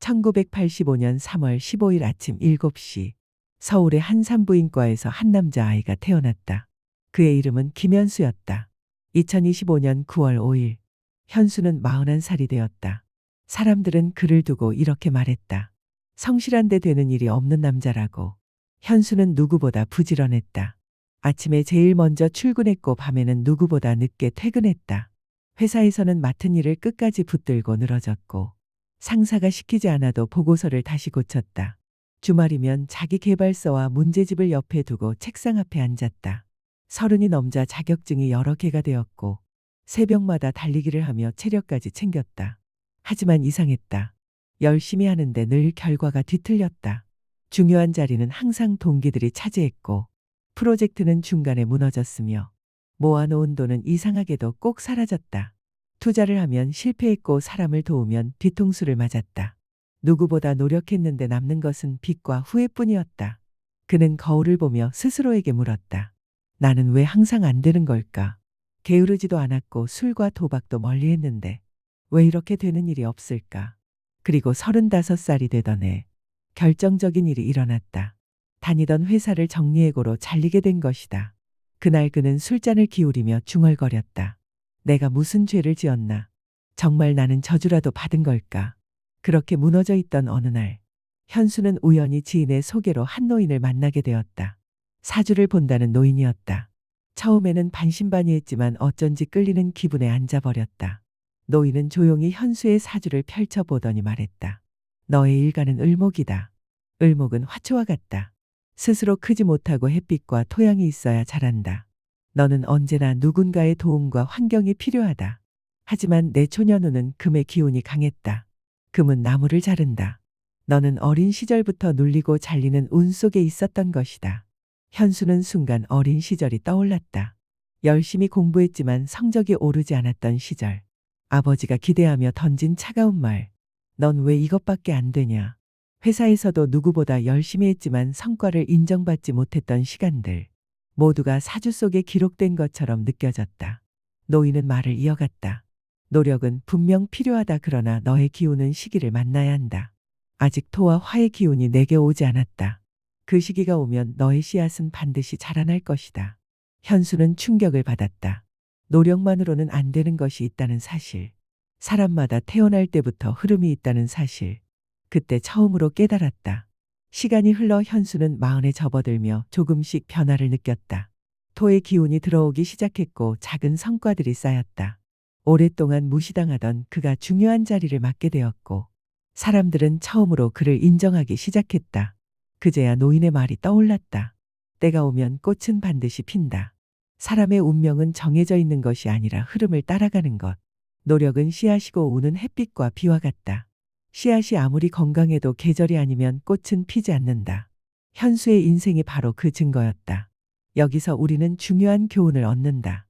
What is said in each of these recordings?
1985년 3월 15일 아침 7시 서울의 한 산부인과에서 한 남자아이가 태어났다. 그의 이름은 김현수였다. 2025년 9월 5일 현수는 41살이 되었다. 사람들은 그를 두고 이렇게 말했다. 성실한데 되는 일이 없는 남자라고. 현수는 누구보다 부지런했다. 아침에 제일 먼저 출근했고 밤에는 누구보다 늦게 퇴근했다. 회사에서는 맡은 일을 끝까지 붙들고 늘어졌고 상사가 시키지 않아도 보고서를 다시 고쳤다. 주말이면 자기 개발서와 문제집을 옆에 두고 책상 앞에 앉았다. 30이 넘자 자격증이 여러 개가 되었고 새벽마다 달리기를 하며 체력까지 챙겼다. 하지만 이상했다. 열심히 하는데 늘 결과가 뒤틀렸다. 중요한 자리는 항상 동기들이 차지했고 프로젝트는 중간에 무너졌으며 모아놓은 돈은 이상하게도 꼭 사라졌다. 투자를 하면 실패했고 사람을 도우면 뒤통수를 맞았다. 누구보다 노력했는데 남는 것은 빚과 후회뿐이었다. 그는 거울을 보며 스스로에게 물었다. 나는 왜 항상 안 되는 걸까? 게으르지도 않았고 술과 도박도 멀리했는데 왜 이렇게 되는 일이 없을까? 그리고 35살이 되던 해 결정적인 일이 일어났다. 다니던 회사를 정리해고로 잘리게 된 것이다. 그날 그는 술잔을 기울이며 중얼거렸다. 내가 무슨 죄를 지었나? 정말 나는 저주라도 받은 걸까? 그렇게 무너져 있던 어느 날 현수는 우연히 지인의 소개로 한 노인을 만나게 되었다. 사주를 본다는 노인이었다. 처음에는 반신반의했지만 어쩐지 끌리는 기분에 앉아버렸다. 노인은 조용히 현수의 사주를 펼쳐보더니 말했다. 너의 일가는 을목이다. 을목은 화초와 같다. 스스로 크지 못하고 햇빛과 토양이 있어야 자란다. 너는 언제나 누군가의 도움과 환경이 필요하다. 하지만 내 초년운은 금의 기운이 강했다. 금은 나무를 자른다. 너는 어린 시절부터 눌리고 잘리는 운 속에 있었던 것이다. 현수는 순간 어린 시절이 떠올랐다. 열심히 공부했지만 성적이 오르지 않았던 시절. 아버지가 기대하며 던진 차가운 말. 넌 왜 이것밖에 안 되냐. 회사에서도 누구보다 열심히 했지만 성과를 인정받지 못했던 시간들. 모두가 사주 속에 기록된 것처럼 느껴졌다. 노인은 말을 이어갔다. 노력은 분명 필요하다. 그러나 너의 기운은 시기를 만나야 한다. 아직 토와 화의 기운이 내게 오지 않았다. 그 시기가 오면 너의 씨앗은 반드시 자라날 것이다. 현수는 충격을 받았다. 노력만으로는 안 되는 것이 있다는 사실. 사람마다 태어날 때부터 흐름이 있다는 사실. 그때 처음으로 깨달았다. 시간이 흘러 현수는 마흔에 접어들며 조금씩 변화를 느꼈다. 토의 기운이 들어오기 시작했고 작은 성과들이 쌓였다. 오랫동안 무시당하던 그가 중요한 자리를 맡게 되었고 사람들은 처음으로 그를 인정하기 시작했다. 그제야 노인의 말이 떠올랐다. 때가 오면 꽃은 반드시 핀다. 사람의 운명은 정해져 있는 것이 아니라 흐름을 따라가는 것. 노력은 씨앗이고 우는 햇빛과 비와 같다. 씨앗이 아무리 건강해도 계절이 아니면 꽃은 피지 않는다. 현수의 인생이 바로 그 증거였다. 여기서 우리는 중요한 교훈을 얻는다.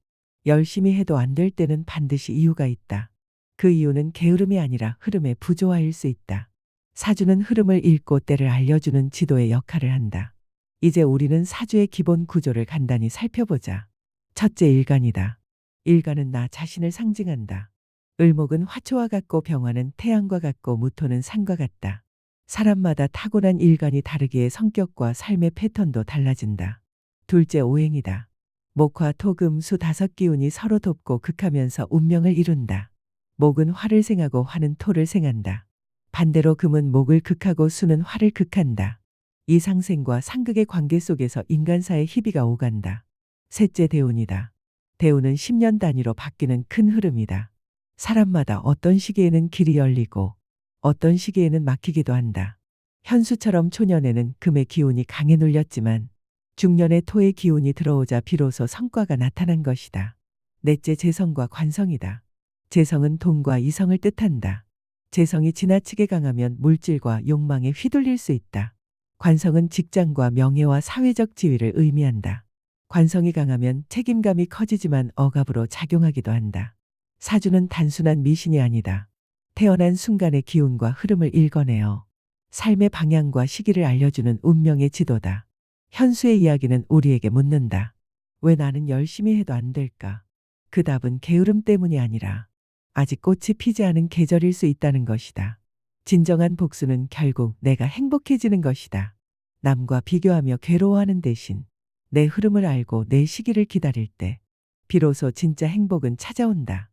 열심히 해도 안 될 때는 반드시 이유가 있다. 그 이유는 게으름이 아니라 흐름의 부조화일 수 있다. 사주는 흐름을 읽고 때를 알려주는 지도의 역할을 한다. 이제 우리는 사주의 기본 구조를 간단히 살펴보자. 첫째, 일간이다. 일간은 나 자신을 상징한다. 을목은 화초와 같고 병화는 태양과 같고 무토는 산과 같다. 사람마다 타고난 일간이 다르기에 성격과 삶의 패턴도 달라진다. 둘째, 오행이다. 목화, 토, 금, 수 5기운이 서로 돕고 극하면서 운명을 이룬다. 목은 화를 생하고 화는 토를 생한다. 반대로 금은 목을 극하고 수는 화를 극한다. 이 상생과 상극의 관계 속에서 인간사의 희비가 오간다. 셋째, 대운이다. 대운은 10년 단위로 바뀌는 큰 흐름이다. 사람마다 어떤 시기에는 길이 열리고 어떤 시기에는 막히기도 한다. 현수처럼 초년에는 금의 기운이 강해 눌렸지만 중년에 토의 기운이 들어오자 비로소 성과가 나타난 것이다. 넷째, 재성과 관성이다. 재성은 돈과 이성을 뜻한다. 재성이 지나치게 강하면 물질과 욕망에 휘둘릴 수 있다. 관성은 직장과 명예와 사회적 지위를 의미한다. 관성이 강하면 책임감이 커지지만 억압으로 작용하기도 한다. 사주는 단순한 미신이 아니다. 태어난 순간의 기운과 흐름을 읽어내어 삶의 방향과 시기를 알려주는 운명의 지도다. 현수의 이야기는 우리에게 묻는다. 왜 나는 열심히 해도 안 될까? 그 답은 게으름 때문이 아니라 아직 꽃이 피지 않은 계절일 수 있다는 것이다. 진정한 복수는 결국 내가 행복해지는 것이다. 남과 비교하며 괴로워하는 대신 내 흐름을 알고 내 시기를 기다릴 때 비로소 진짜 행복은 찾아온다.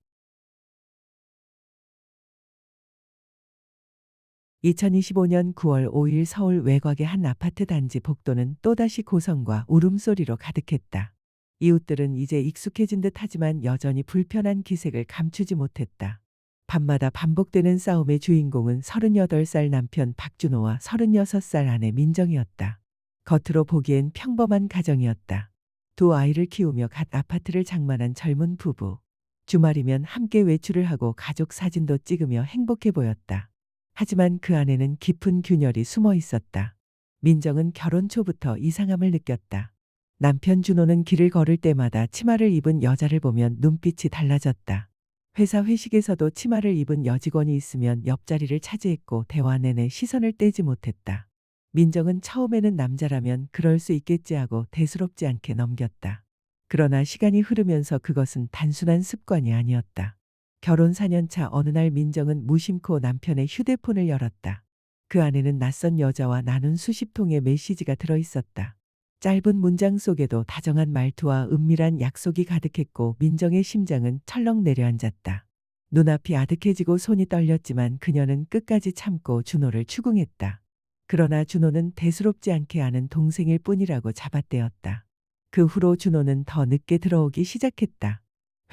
2025년 9월 5일 서울 외곽의 한 아파트 단지 복도는 또다시 고성과 울음소리로 가득했다. 이웃들은 이제 익숙해진 듯 하지만 여전히 불편한 기색을 감추지 못했다. 밤마다 반복되는 싸움의 주인공은 38살 남편 박준호와 36살 아내 민정이었다. 겉으로 보기엔 평범한 가정이었다. 두 아이를 키우며 갓 아파트를 장만한 젊은 부부. 주말이면 함께 외출을 하고 가족 사진도 찍으며 행복해 보였다. 하지만 그 안에는 깊은 균열이 숨어 있었다. 민정은 결혼 초부터 이상함을 느꼈다. 남편 준호는 길을 걸을 때마다 치마를 입은 여자를 보면 눈빛이 달라졌다. 회사 회식에서도 치마를 입은 여직원이 있으면 옆자리를 차지했고 대화 내내 시선을 떼지 못했다. 민정은 처음에는 남자라면 그럴 수 있겠지 하고 대수롭지 않게 넘겼다. 그러나 시간이 흐르면서 그것은 단순한 습관이 아니었다. 결혼 4년 차 어느 날 민정은 무심코 남편의 휴대폰을 열었다. 그 안에는 낯선 여자와 나눈 수십 통의 메시지가 들어 있었다. 짧은 문장 속에도 다정한 말투와 은밀한 약속이 가득했고 민정의 심장은 철렁 내려앉았다. 눈앞이 아득해지고 손이 떨렸지만 그녀는 끝까지 참고 준호를 추궁했다. 그러나 준호는 대수롭지 않게 아는 동생일 뿐이라고 잡아떼었다. 그 후로 준호는 더 늦게 들어오기 시작했다.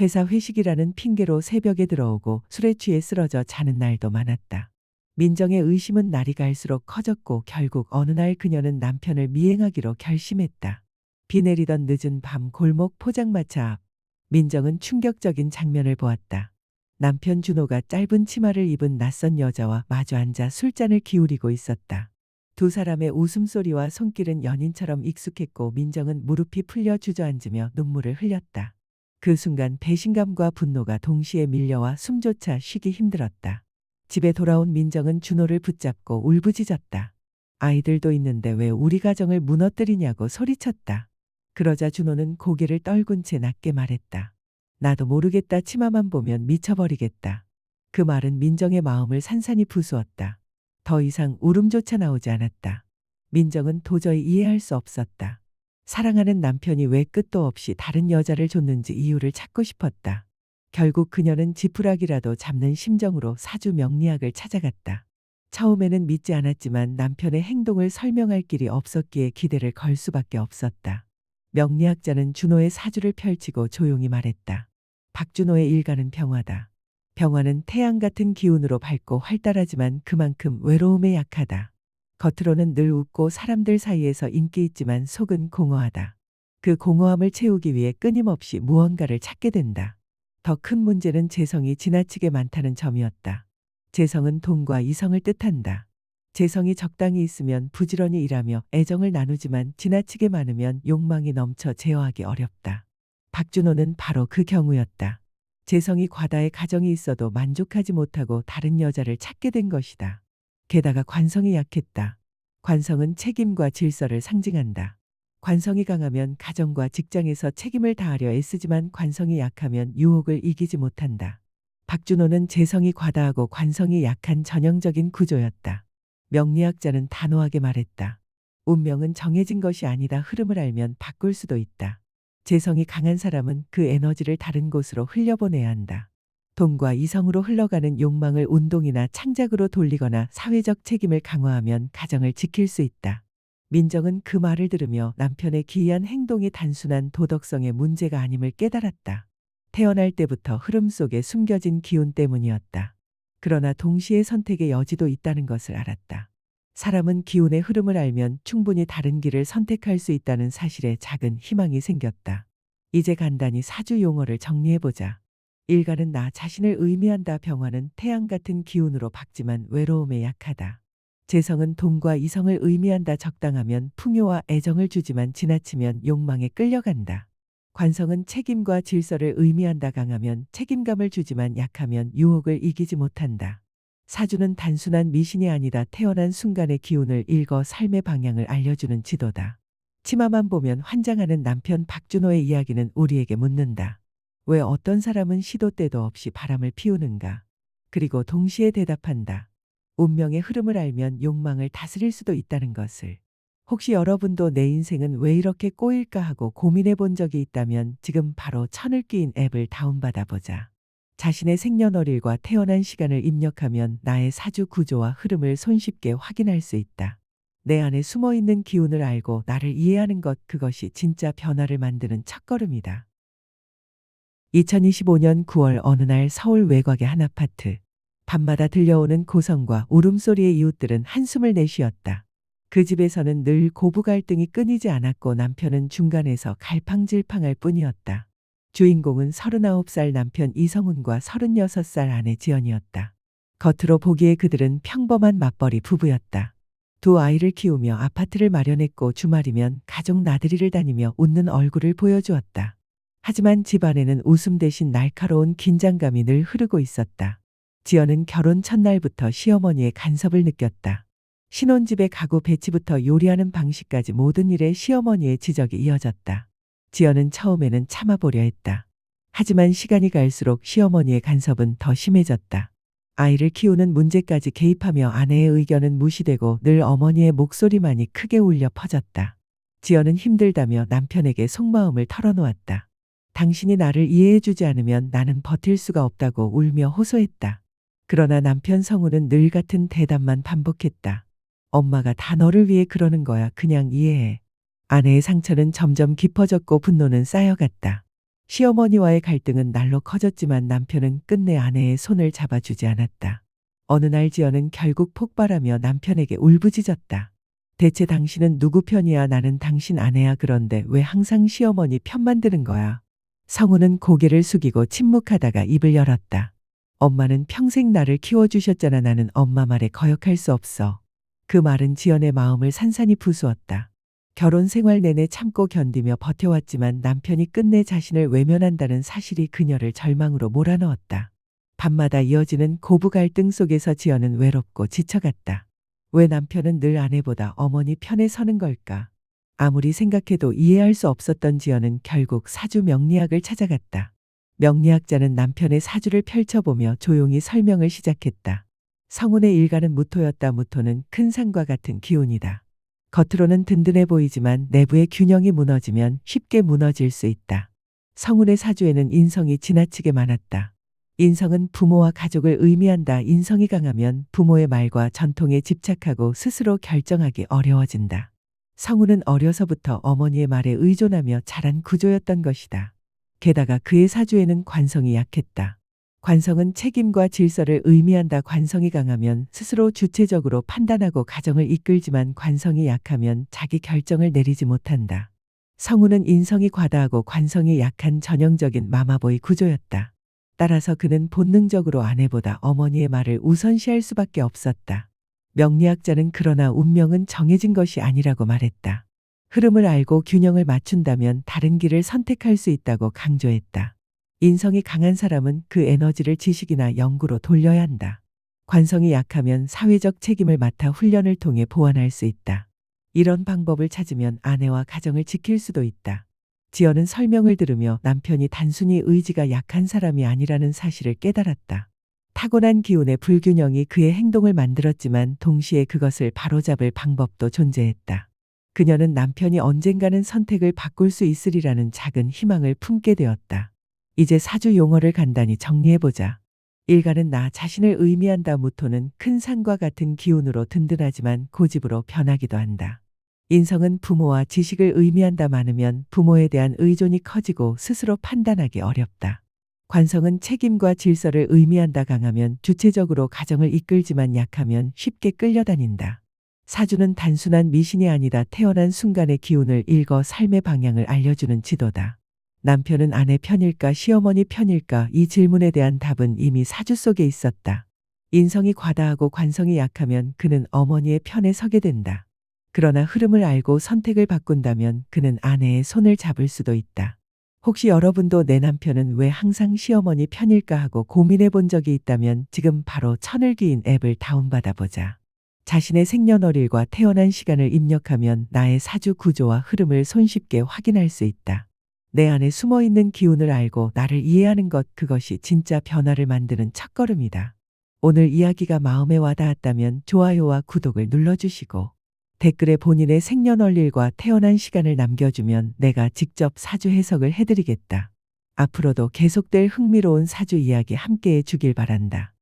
회사 회식이라는 핑계로 새벽에 들어오고 술에 취해 쓰러져 자는 날도 많았다. 민정의 의심은 날이 갈수록 커졌고 결국 어느 날 그녀는 남편을 미행하기로 결심했다. 비 내리던 늦은 밤 골목 포장마차 앞. 민정은 충격적인 장면을 보았다. 남편 준호가 짧은 치마를 입은 낯선 여자와 마주 앉아 술잔을 기울이고 있었다. 두 사람의 웃음소리와 손길은 연인처럼 익숙했고 민정은 무릎이 풀려 주저앉으며 눈물을 흘렸다. 그 순간 배신감과 분노가 동시에 밀려와 숨조차 쉬기 힘들었다. 집에 돌아온 민정은 준호를 붙잡고 울부짖었다. 아이들도 있는데 왜 우리 가정을 무너뜨리냐고 소리쳤다. 그러자 준호는 고개를 떨군 채 낮게 말했다. 나도 모르겠다. 치마만 보면 미쳐버리겠다. 그 말은 민정의 마음을 산산이 부수었다. 더 이상 울음조차 나오지 않았다. 민정은 도저히 이해할 수 없었다. 사랑하는 남편이 왜 끝도 없이 다른 여자를 줬는지 이유를 찾고 싶었다. 결국 그녀는 지푸라기라도 잡는 심정으로 사주 명리학을 찾아갔다. 처음에는 믿지 않았지만 남편의 행동을 설명할 길이 없었기에 기대를 걸 수밖에 없었다. 명리학자는 준호의 사주를 펼치고 조용히 말했다. 박준호의 일가는 병화다. 병화는 태양 같은 기운으로 밝고 활달하지만 그만큼 외로움에 약하다. 겉으로는 늘 웃고 사람들 사이에서 인기 있지만 속은 공허하다. 그 공허함을 채우기 위해 끊임없이 무언가를 찾게 된다. 더 큰 문제는 재성이 지나치게 많다는 점이었다. 재성은 돈과 이성을 뜻한다. 재성이 적당히 있으면 부지런히 일하며 애정을 나누지만 지나치게 많으면 욕망이 넘쳐 제어하기 어렵다. 박준호는 바로 그 경우였다. 재성이 과다의 가정이 있어도 만족하지 못하고 다른 여자를 찾게 된 것이다. 게다가 관성이 약했다. 관성은 책임과 질서를 상징한다. 관성이 강하면 가정과 직장에서 책임을 다하려 애쓰지만 관성이 약하면 유혹을 이기지 못한다. 박준호는 재성이 과다하고 관성이 약한 전형적인 구조였다. 명리학자는 단호하게 말했다. 운명은 정해진 것이 아니다. 흐름을 알면 바꿀 수도 있다. 재성이 강한 사람은 그 에너지를 다른 곳으로 흘려보내야 한다. 돈과 이성으로 흘러가는 욕망을 운동이나 창작으로 돌리거나 사회적 책임을 강화하면 가정을 지킬 수 있다. 민정은 그 말을 들으며 남편의 기이한 행동이 단순한 도덕성의 문제가 아님을 깨달았다. 태어날 때부터 흐름 속에 숨겨진 기운 때문이었다. 그러나 동시에 선택의 여지도 있다는 것을 알았다. 사람은 기운의 흐름을 알면 충분히 다른 길을 선택할 수 있다는 사실에 작은 희망이 생겼다. 이제 간단히 사주 용어를 정리해보자. 일가는 나 자신을 의미한다. 병화는 태양 같은 기운으로 밝지만 외로움에 약하다. 재성은 돈과 이성을 의미한다. 적당하면 풍요와 애정을 주지만 지나치면 욕망에 끌려간다. 관성은 책임과 질서를 의미한다. 강하면 책임감을 주지만 약하면 유혹을 이기지 못한다. 사주는 단순한 미신이 아니다. 태어난 순간의 기운을 읽어 삶의 방향을 알려주는 지도다. 치마만 보면 환장하는 남편 박준호의 이야기는 우리에게 묻는다. 왜 어떤 사람은 시도 때도 없이 바람을 피우는가? 그리고 동시에 대답한다. 운명의 흐름을 알면 욕망을 다스릴 수도 있다는 것을. 혹시 여러분도 내 인생은 왜 이렇게 꼬일까 하고 고민해 본 적이 있다면 지금 바로 천을 끼인 앱을 다운받아 보자. 자신의 생년월일과 태어난 시간을 입력하면 나의 사주 구조와 흐름을 손쉽게 확인할 수 있다. 내 안에 숨어 있는 기운을 알고 나를 이해하는 것, 그것이 진짜 변화를 만드는 첫걸음이다. 2025년 9월 어느 날 서울 외곽의 한 아파트. 밤마다 들려오는 고성과 울음소리의 이웃들은 한숨을 내쉬었다. 그 집에서는 늘 고부 갈등이 끊이지 않았고 남편은 중간에서 갈팡질팡할 뿐이었다. 주인공은 39살 남편 이성훈과 36살 아내 지연이었다. 겉으로 보기에 그들은 평범한 맞벌이 부부였다. 두 아이를 키우며 아파트를 마련했고 주말이면 가족 나들이를 다니며 웃는 얼굴을 보여주었다. 하지만 집안에는 웃음 대신 날카로운 긴장감이 늘 흐르고 있었다. 지연은 결혼 첫날부터 시어머니의 간섭을 느꼈다. 신혼집의 가구 배치부터 요리하는 방식까지 모든 일에 시어머니의 지적이 이어졌다. 지연은 처음에는 참아보려 했다. 하지만 시간이 갈수록 시어머니의 간섭은 더 심해졌다. 아이를 키우는 문제까지 개입하며 아내의 의견은 무시되고 늘 어머니의 목소리만이 크게 울려 퍼졌다. 지연은 힘들다며 남편에게 속마음을 털어놓았다. 당신이 나를 이해해주지 않으면 나는 버틸 수가 없다고 울며 호소했다. 그러나 남편 성우는 늘 같은 대답만 반복했다. 엄마가 다 너를 위해 그러는 거야. 그냥 이해해. 아내의 상처는 점점 깊어졌고 분노는 쌓여갔다. 시어머니와의 갈등은 날로 커졌지만 남편은 끝내 아내의 손을 잡아주지 않았다. 어느 날 지연은 결국 폭발하며 남편에게 울부짖었다. 대체 당신은 누구 편이야? 나는 당신 아내야. 그런데 왜 항상 시어머니 편만 드는 거야? 성우는 고개를 숙이고 침묵하다가 입을 열었다. 엄마는 평생 나를 키워주셨잖아. 나는 엄마 말에 거역할 수 없어. 그 말은 지연의 마음을 산산이 부수었다. 결혼 생활 내내 참고 견디며 버텨왔지만 남편이 끝내 자신을 외면한다는 사실이 그녀를 절망으로 몰아넣었다. 밤마다 이어지는 고부 갈등 속에서 지연은 외롭고 지쳐갔다. 왜 남편은 늘 아내보다 어머니 편에 서는 걸까? 아무리 생각해도 이해할 수 없었던 지연은 결국 사주 명리학을 찾아갔다. 명리학자는 남편의 사주를 펼쳐보며 조용히 설명을 시작했다. 성훈의 일가는 무토였다. 무토는 큰 산과 같은 기운이다. 겉으로는 든든해 보이지만 내부의 균형이 무너지면 쉽게 무너질 수 있다. 성훈의 사주에는 인성이 지나치게 많았다. 인성은 부모와 가족을 의미한다. 인성이 강하면 부모의 말과 전통에 집착하고 스스로 결정하기 어려워진다. 성훈은 어려서부터 어머니의 말에 의존하며 자란 구조였던 것이다. 게다가 그의 사주에는 관성이 약했다. 관성은 책임과 질서를 의미한다. 관성이 강하면 스스로 주체적으로 판단하고 가정을 이끌지만 관성이 약하면 자기 결정을 내리지 못한다. 성훈은 인성이 과다하고 관성이 약한 전형적인 마마보이 구조였다. 따라서 그는 본능적으로 아내보다 어머니의 말을 우선시할 수밖에 없었다. 명리학자는 그러나 운명은 정해진 것이 아니라고 말했다. 흐름을 알고 균형을 맞춘다면 다른 길을 선택할 수 있다고 강조했다. 인성이 강한 사람은 그 에너지를 지식이나 연구로 돌려야 한다. 관성이 약하면 사회적 책임을 맡아 훈련을 통해 보완할 수 있다. 이런 방법을 찾으면 아내와 가정을 지킬 수도 있다. 지연은 설명을 들으며 남편이 단순히 의지가 약한 사람이 아니라는 사실을 깨달았다. 타고난 기운의 불균형이 그의 행동을 만들었지만 동시에 그것을 바로잡을 방법도 존재했다. 그녀는 남편이 언젠가는 선택을 바꿀 수 있으리라는 작은 희망을 품게 되었다. 이제 사주 용어를 간단히 정리해보자. 일가는 나 자신을 의미한다. 무토는 큰 산과 같은 기운으로 든든하지만 고집으로 변하기도 한다. 인성은 부모와 지식을 의미한다. 많으면 부모에 대한 의존이 커지고 스스로 판단하기 어렵다. 관성은 책임과 질서를 의미한다. 강하면 주체적으로 가정을 이끌지만 약하면 쉽게 끌려다닌다. 사주는 단순한 미신이 아니다. 태어난 순간의 기운을 읽어 삶의 방향을 알려주는 지도다. 남편은 아내 편일까 시어머니 편일까? 이 질문에 대한 답은 이미 사주 속에 있었다. 인성이 과다하고 관성이 약하면 그는 어머니의 편에 서게 된다. 그러나 흐름을 알고 선택을 바꾼다면 그는 아내의 손을 잡을 수도 있다. 혹시 여러분도 내 남편은 왜 항상 시어머니 편일까 하고 고민해 본 적이 있다면 지금 바로 천을 기인 앱을 다운받아 보자. 자신의 생년월일과 태어난 시간을 입력하면 나의 사주 구조와 흐름을 손쉽게 확인할 수 있다. 내 안에 숨어있는 기운을 알고 나를 이해하는 것, 그것이 진짜 변화를 만드는 첫걸음이다. 오늘 이야기가 마음에 와닿았다면 좋아요와 구독을 눌러주시고 댓글에 본인의 생년월일과 태어난 시간을 남겨주면 내가 직접 사주 해석을 해드리겠다. 앞으로도 계속될 흥미로운 사주 이야기 함께해 주길 바란다.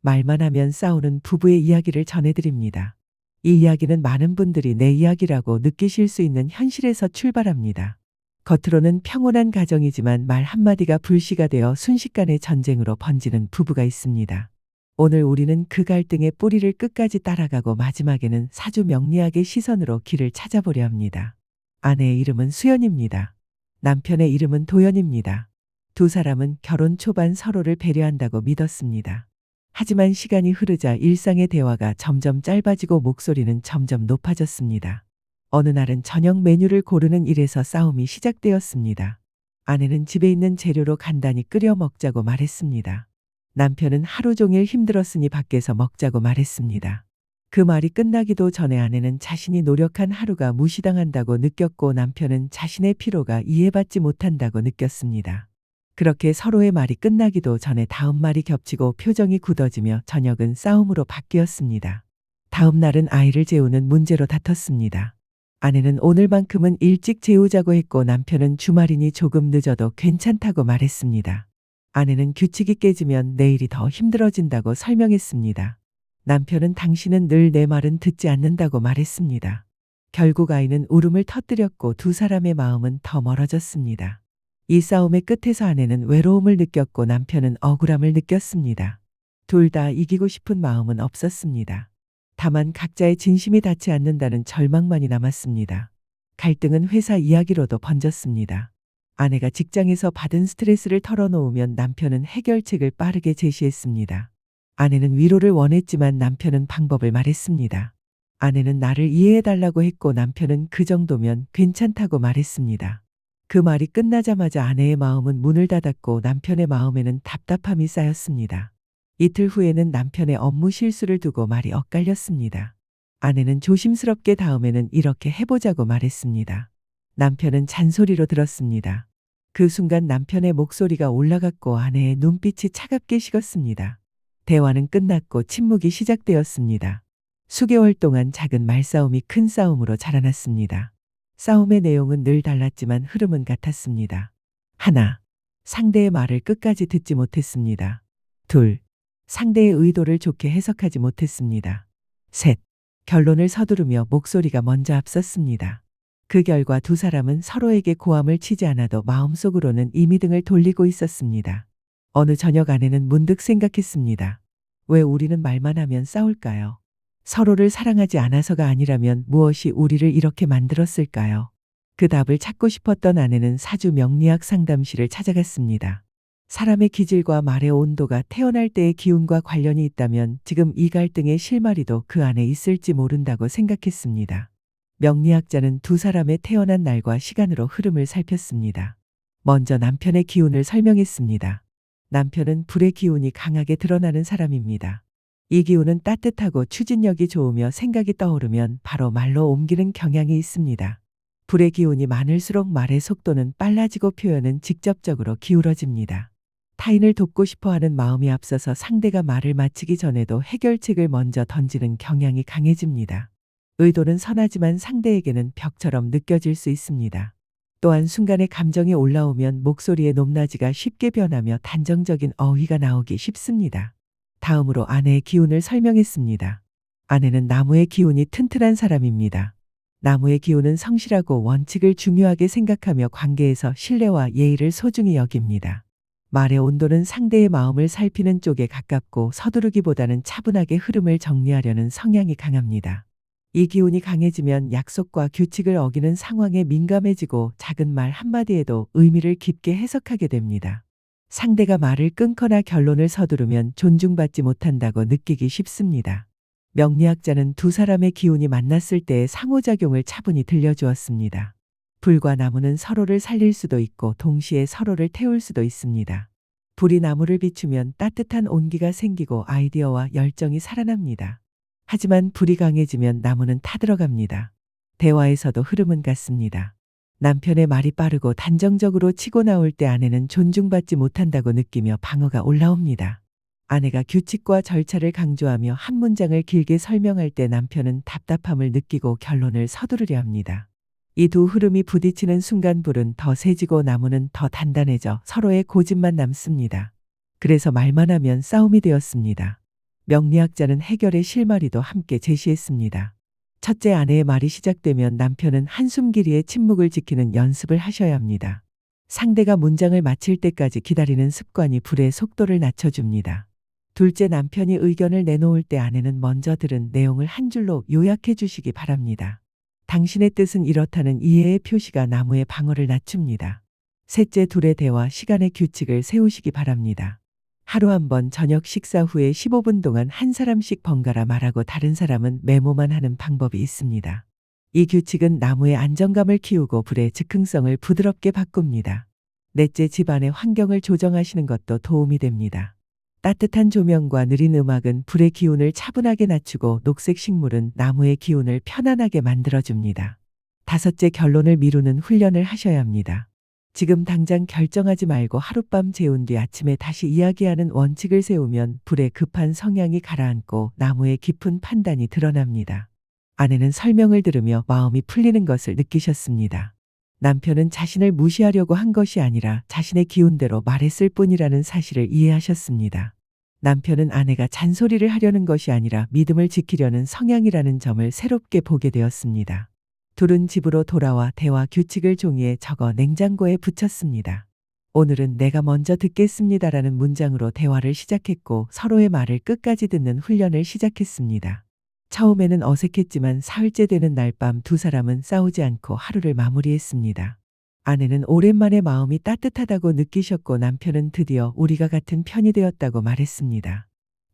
말만 하면 싸우는 부부의 이야기를 전해드립니다. 이 이야기는 많은 분들이 내 이야기라고 느끼실 수 있는 현실에서 출발합니다. 겉으로는 평온한 가정이지만 말 한마디가 불씨가 되어 순식간에 전쟁으로 번지는 부부가 있습니다. 오늘 우리는 그 갈등의 뿌리를 끝까지 따라가고 마지막에는 사주 명리학의 시선으로 길을 찾아보려 합니다. 아내의 이름은 수연입니다. 남편의 이름은 도연입니다. 두 사람은 결혼 초반 서로를 배려한다고 믿었습니다. 하지만 시간이 흐르자 일상의 대화가 점점 짧아지고 목소리는 점점 높아졌습니다. 어느 날은 저녁 메뉴를 고르는 일에서 싸움이 시작되었습니다. 아내는 집에 있는 재료로 간단히 끓여 먹자고 말했습니다. 남편은 하루 종일 힘들었으니 밖에서 먹자고 말했습니다. 그 말이 끝나기도 전에 아내는 자신이 노력한 하루가 무시당한다고 느꼈고 남편은 자신의 피로가 이해받지 못한다고 느꼈습니다. 그렇게 서로의 말이 끝나기도 전에 다음 말이 겹치고 표정이 굳어지며 저녁은 싸움으로 바뀌었습니다. 다음 날은 아이를 재우는 문제로 다퉜습니다. 아내는 오늘만큼은 일찍 재우자고 했고 남편은 주말이니 조금 늦어도 괜찮다고 말했습니다. 아내는 규칙이 깨지면 내일이 더 힘들어진다고 설명했습니다. 남편은 당신은 늘 내 말은 듣지 않는다고 말했습니다. 결국 아이는 울음을 터뜨렸고 두 사람의 마음은 더 멀어졌습니다. 이 싸움의 끝에서 아내는 외로움을 느꼈고 남편은 억울함을 느꼈습니다. 둘 다 이기고 싶은 마음은 없었습니다. 다만 각자의 진심이 닿지 않는다는 절망만이 남았습니다. 갈등은 회사 이야기로도 번졌습니다. 아내가 직장에서 받은 스트레스를 털어놓으면 남편은 해결책을 빠르게 제시했습니다. 아내는 위로를 원했지만 남편은 방법을 말했습니다. 아내는 나를 이해해달라고 했고 남편은 그 정도면 괜찮다고 말했습니다. 그 말이 끝나자마자 아내의 마음은 문을 닫았고 남편의 마음에는 답답함이 쌓였습니다. 이틀 후에는 남편의 업무 실수를 두고 말이 엇갈렸습니다. 아내는 조심스럽게 다음에는 이렇게 해보자고 말했습니다. 남편은 잔소리로 들었습니다. 그 순간 남편의 목소리가 올라갔고 아내의 눈빛이 차갑게 식었습니다. 대화는 끝났고 침묵이 시작되었습니다. 수개월 동안 작은 말싸움이 큰 싸움으로 자라났습니다. 싸움의 내용은 늘 달랐지만 흐름은 같았습니다. 하나, 상대의 말을 끝까지 듣지 못했습니다. 둘, 상대의 의도를 좋게 해석하지 못했습니다. 셋, 결론을 서두르며 목소리가 먼저 앞섰습니다. 그 결과 두 사람은 서로에게 고함을 치지 않아도 마음속으로는 이미 등을 돌리고 있었습니다. 어느 저녁 아내는 문득 생각했습니다. 왜 우리는 말만 하면 싸울까요? 서로를 사랑하지 않아서가 아니라면 무엇이 우리를 이렇게 만들었을까요? 그 답을 찾고 싶었던 아내는 사주 명리학 상담실을 찾아갔습니다. 사람의 기질과 말의 온도가 태어날 때의 기운과 관련이 있다면 지금 이 갈등의 실마리도 그 안에 있을지 모른다고 생각했습니다. 명리학자는 두 사람의 태어난 날과 시간으로 흐름을 살폈습니다. 먼저 남편의 기운을 설명했습니다. 남편은 불의 기운이 강하게 드러나는 사람입니다. 이 기운은 따뜻하고 추진력이 좋으며 생각이 떠오르면 바로 말로 옮기는 경향이 있습니다. 불의 기운이 많을수록 말의 속도는 빨라지고 표현은 직접적으로 기울어집니다. 타인을 돕고 싶어하는 마음이 앞서서 상대가 말을 마치기 전에도 해결책을 먼저 던지는 경향이 강해집니다. 의도는 선하지만 상대에게는 벽처럼 느껴질 수 있습니다. 또한 순간에 감정이 올라오면 목소리의 높낮이가 쉽게 변하며 단정적인 어휘가 나오기 쉽습니다. 다음으로 아내의 기운을 설명했습니다. 아내는 나무의 기운이 튼튼한 사람입니다. 나무의 기운은 성실하고 원칙을 중요하게 생각하며 관계에서 신뢰와 예의를 소중히 여깁니다. 말의 온도는 상대의 마음을 살피는 쪽에 가깝고 서두르기보다는 차분하게 흐름을 정리하려는 성향이 강합니다. 이 기운이 강해지면 약속과 규칙을 어기는 상황에 민감해지고 작은 말 한마디에도 의미를 깊게 해석하게 됩니다. 상대가 말을 끊거나 결론을 서두르면 존중받지 못한다고 느끼기 쉽습니다. 명리학자는 두 사람의 기운이 만났을 때의 상호작용을 차분히 들려주었습니다. 불과 나무는 서로를 살릴 수도 있고 동시에 서로를 태울 수도 있습니다. 불이 나무를 비추면 따뜻한 온기가 생기고 아이디어와 열정이 살아납니다. 하지만 불이 강해지면 나무는 타들어갑니다. 대화에서도 흐름은 같습니다. 남편의 말이 빠르고 단정적으로 치고 나올 때 아내는 존중받지 못한다고 느끼며 방어가 올라옵니다. 아내가 규칙과 절차를 강조하며 한 문장을 길게 설명할 때 남편은 답답함을 느끼고 결론을 서두르려 합니다. 이 두 흐름이 부딪히는 순간 불은 더 세지고 나무는 더 단단해져 서로의 고집만 남습니다. 그래서 말만 하면 싸움이 되었습니다. 명리학자는 해결의 실마리도 함께 제시했습니다. 첫째, 아내의 말이 시작되면 남편은 한숨 길이의 침묵을 지키는 연습을 하셔야 합니다. 상대가 문장을 마칠 때까지 기다리는 습관이 불의 속도를 낮춰줍니다. 둘째, 남편이 의견을 내놓을 때 아내는 먼저 들은 내용을 한 줄로 요약해 주시기 바랍니다. 당신의 뜻은 이렇다는 이해의 표시가 나무의 방어를 낮춥니다. 셋째, 둘의 대화 시간의 규칙을 세우시기 바랍니다. 하루 한 번 저녁 식사 후에 15분 동안 한 사람씩 번갈아 말하고 다른 사람은 메모만 하는 방법이 있습니다. 이 규칙은 나무의 안정감을 키우고 불의 즉흥성을 부드럽게 바꿉니다. 넷째, 집안의 환경을 조정하시는 것도 도움이 됩니다. 따뜻한 조명과 느린 음악은 불의 기운을 차분하게 낮추고 녹색 식물은 나무의 기운을 편안하게 만들어줍니다. 다섯째, 결론을 미루는 훈련을 하셔야 합니다. 지금 당장 결정하지 말고 하룻밤 재운 뒤 아침에 다시 이야기하는 원칙을 세우면 불의 급한 성향이 가라앉고 나무의 깊은 판단이 드러납니다. 아내는 설명을 들으며 마음이 풀리는 것을 느끼셨습니다. 남편은 자신을 무시하려고 한 것이 아니라 자신의 기운대로 말했을 뿐이라는 사실을 이해하셨습니다. 남편은 아내가 잔소리를 하려는 것이 아니라 믿음을 지키려는 성향이라는 점을 새롭게 보게 되었습니다. 둘은 집으로 돌아와 대화 규칙을 종이에 적어 냉장고에 붙였습니다. 오늘은 내가 먼저 듣겠습니다라는 문장으로 대화를 시작했고 서로의 말을 끝까지 듣는 훈련을 시작했습니다. 처음에는 어색했지만 사흘째 되는 날 밤 두 사람은 싸우지 않고 하루를 마무리했습니다. 아내는 오랜만에 마음이 따뜻하다고 느끼셨고 남편은 드디어 우리가 같은 편이 되었다고 말했습니다.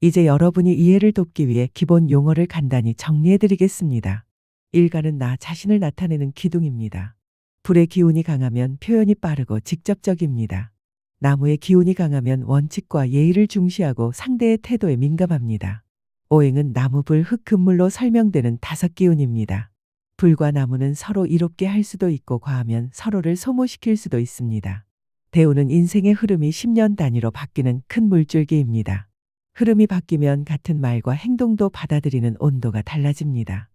이제 여러분이 이해를 돕기 위해 기본 용어를 간단히 정리해드리겠습니다. 일가는 나 자신을 나타내는 기둥입니다. 불의 기운이 강하면 표현이 빠르고 직접적입니다. 나무의 기운이 강하면 원칙과 예의를 중시하고 상대의 태도에 민감합니다. 오행은 나무, 불, 흙, 금물로 설명되는 5기운입니다. 불과 나무는 서로 이롭게 할 수도 있고 과하면 서로를 소모시킬 수도 있습니다. 대우는 인생의 흐름이 10년 단위로 바뀌는 큰 물줄기입니다. 흐름이 바뀌면 같은 말과 행동도 받아들이는 온도가 달라집니다.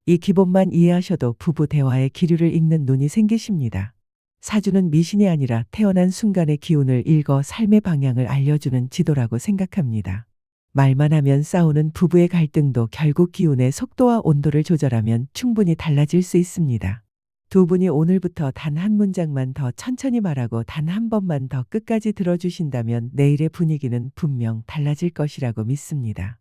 이 기본만 이해하셔도 부부 대화의 기류를 읽는 눈이 생기십니다. 사주는 미신이 아니라 태어난 순간의 기운을 읽어 삶의 방향을 알려주는 지도라고 생각합니다. 말만 하면 싸우는 부부의 갈등도 결국 기운의 속도와 온도를 조절하면 충분히 달라질 수 있습니다. 두 분이 오늘부터 단 한 문장만 더 천천히 말하고 단 한 번만 더 끝까지 들어주신다면 내일의 분위기는 분명 달라질 것이라고 믿습니다.